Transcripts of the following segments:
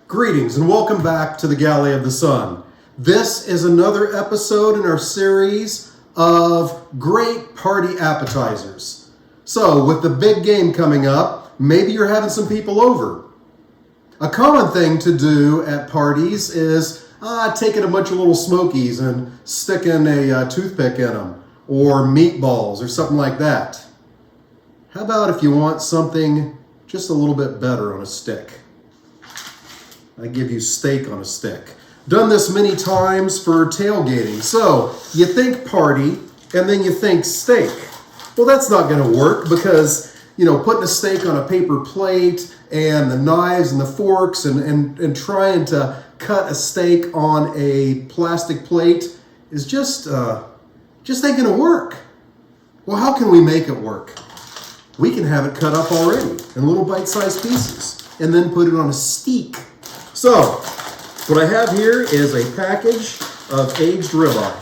Greetings and welcome back to the Galley of the Sun. This is another episode in our series of great party appetizers. So with the big game coming up, maybe you're having some people over. A common thing to do at parties is taking a bunch of little smokies and sticking a toothpick in them, or meatballs or something like that. How about if you want something just a little bit better on a stick? I give you steak on a stick. Done this many times for tailgating. So you think party and then you think steak. Well, that's not going to work because, putting a steak on a paper plate and the knives and the forks and trying to cut a steak on a plastic plate is just ain't going to work. Well, how can we make it work? We can have it cut up already in little bite-sized pieces and then put it on a steak. So, what I have here is a package of aged ribeye.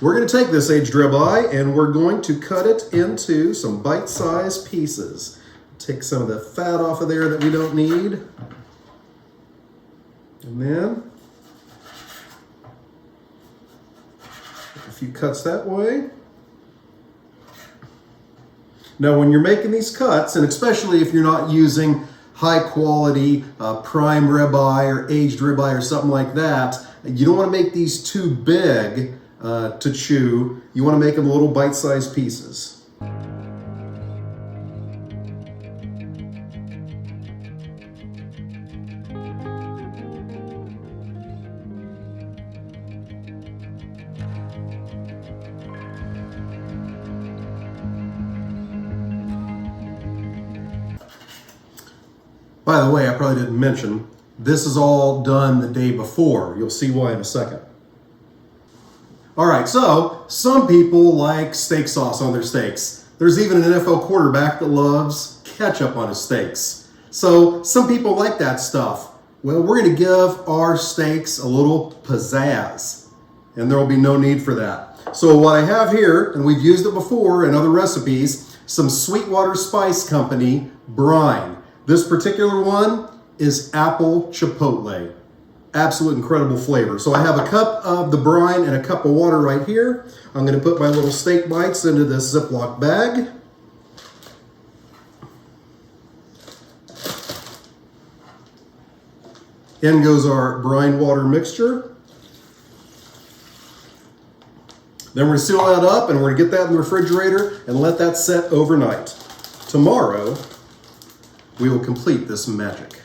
We're going to take this aged ribeye and we're going to cut it into some bite-sized pieces. Take some of the fat off of there that we don't need. And then, a few cuts that way. Now, when you're making these cuts, and especially if you're not using high quality prime ribeye or aged ribeye or something like that, you don't want to make these too big to chew. You want to make them little bite-sized pieces. By the way, I probably didn't mention, this is all done the day before. You'll see why in a second. All right, so some people like steak sauce on their steaks. There's even an NFL quarterback that loves ketchup on his steaks. So some people like that stuff. Well, we're going to give our steaks a little pizzazz, and there will be no need for that. So what I have here, and we've used it before in other recipes, some Sweetwater Spice Company brine. This particular one is apple chipotle. Absolute incredible flavor. So I have a cup of the brine and a cup of water right here. I'm going to put my little steak bites into this Ziploc bag. In goes our brine water mixture. Then we're going to seal that up and we're going to get that in the refrigerator and let that set overnight. Tomorrow, we will complete this magic.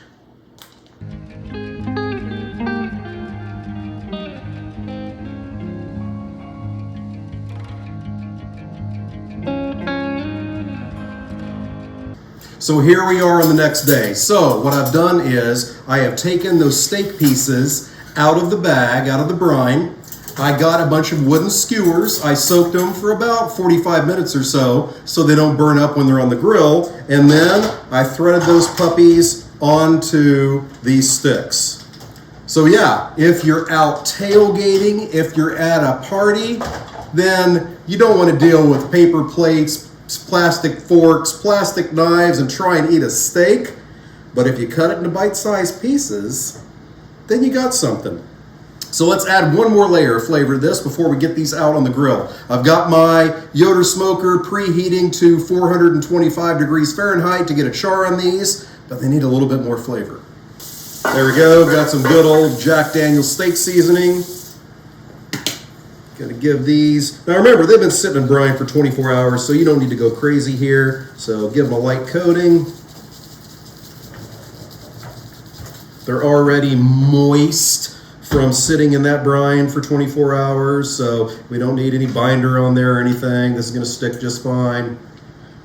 So here we are on the next day. So what I've done is I have taken those steak pieces out of the bag, out of the brine. I got a bunch of wooden skewers. I soaked them for about 45 minutes or so they don't burn up when they're on the grill. And then I threaded those puppies onto these sticks. So yeah, if you're out tailgating, if you're at a party, then you don't want to deal with paper plates, plastic forks, plastic knives, and try and eat a steak. But if you cut it into bite-sized pieces, then you got something. So let's add one more layer of flavor to this before we get these out on the grill. I've got my Yoder smoker preheating to 425 degrees Fahrenheit to get a char on these, but they need a little bit more flavor. There we go, got some good old Jack Daniel's steak seasoning. Gonna give these, now remember, they've been sitting in brine for 24 hours, so you don't need to go crazy here. So give them a light coating. They're already moist from sitting in that brine for 24 hours, so we don't need any binder on there or anything. This is going to stick just fine.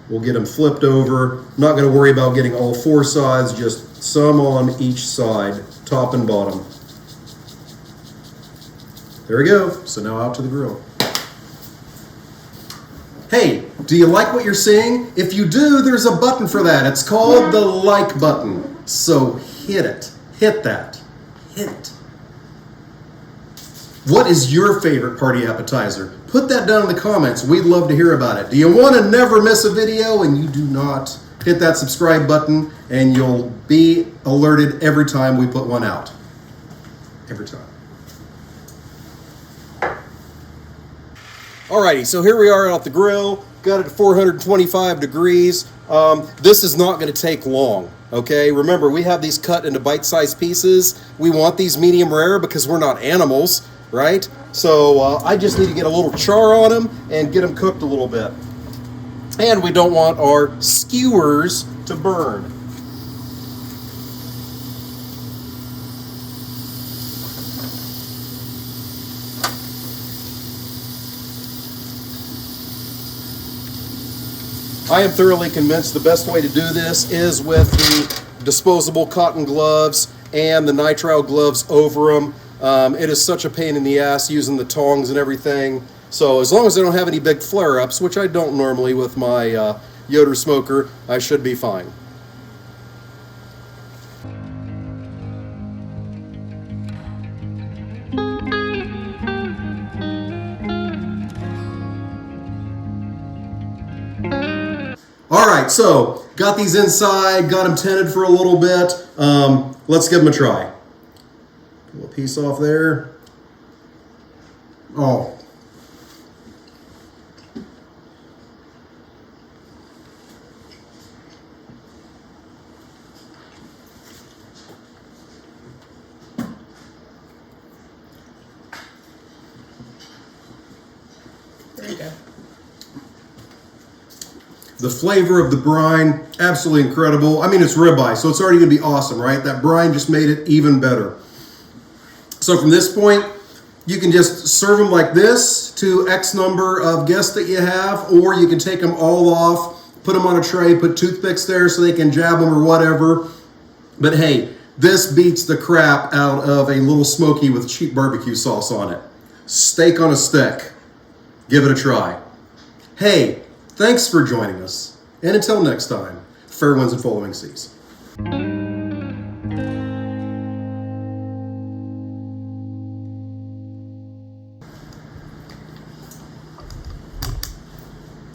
We'll get them flipped over. Not going to worry about getting all four sides, just some on each side, top and bottom. There we go. So now out to the grill. Hey, do you like what you're seeing? If you do, there's a button for that. It's called the like button. So hit it. Hit that. Hit it. What is your favorite party appetizer? Put that down in the comments. We'd love to hear about it. Do you want to never miss a video and you do not hit that subscribe button, and you'll be alerted every time we put one out. Every time. Alrighty, so here we are out the grill. Got it at 425 degrees. This is not going to take long, okay? Remember, we have these cut into bite-sized pieces. We want these medium rare because we're not animals, right? So I just need to get a little char on them and get them cooked a little bit. And we don't want our skewers to burn. I am thoroughly convinced the best way to do this is with the disposable cotton gloves and the nitrile gloves over them. It is such a pain in the ass using the tongs and everything. So as long as I don't have any big flare-ups, which I don't normally with my Yoder smoker, I should be fine. Alright, so got these inside, got them tinted for a little bit. Let's give them a try. Pull a piece off there. Oh. There you go. The flavor of the brine, absolutely incredible. I mean, it's ribeye, so it's already going to be awesome, right? That brine just made it even better. So from this point, you can just serve them like this to X number of guests that you have, or you can take them all off, put them on a tray, put toothpicks there so they can jab them or whatever. But hey, this beats the crap out of a little smoky with cheap barbecue sauce on it. Steak on a stick. Give it a try. Hey, thanks for joining us. And until next time, fair winds and following seas.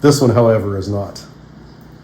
This one, however, is not.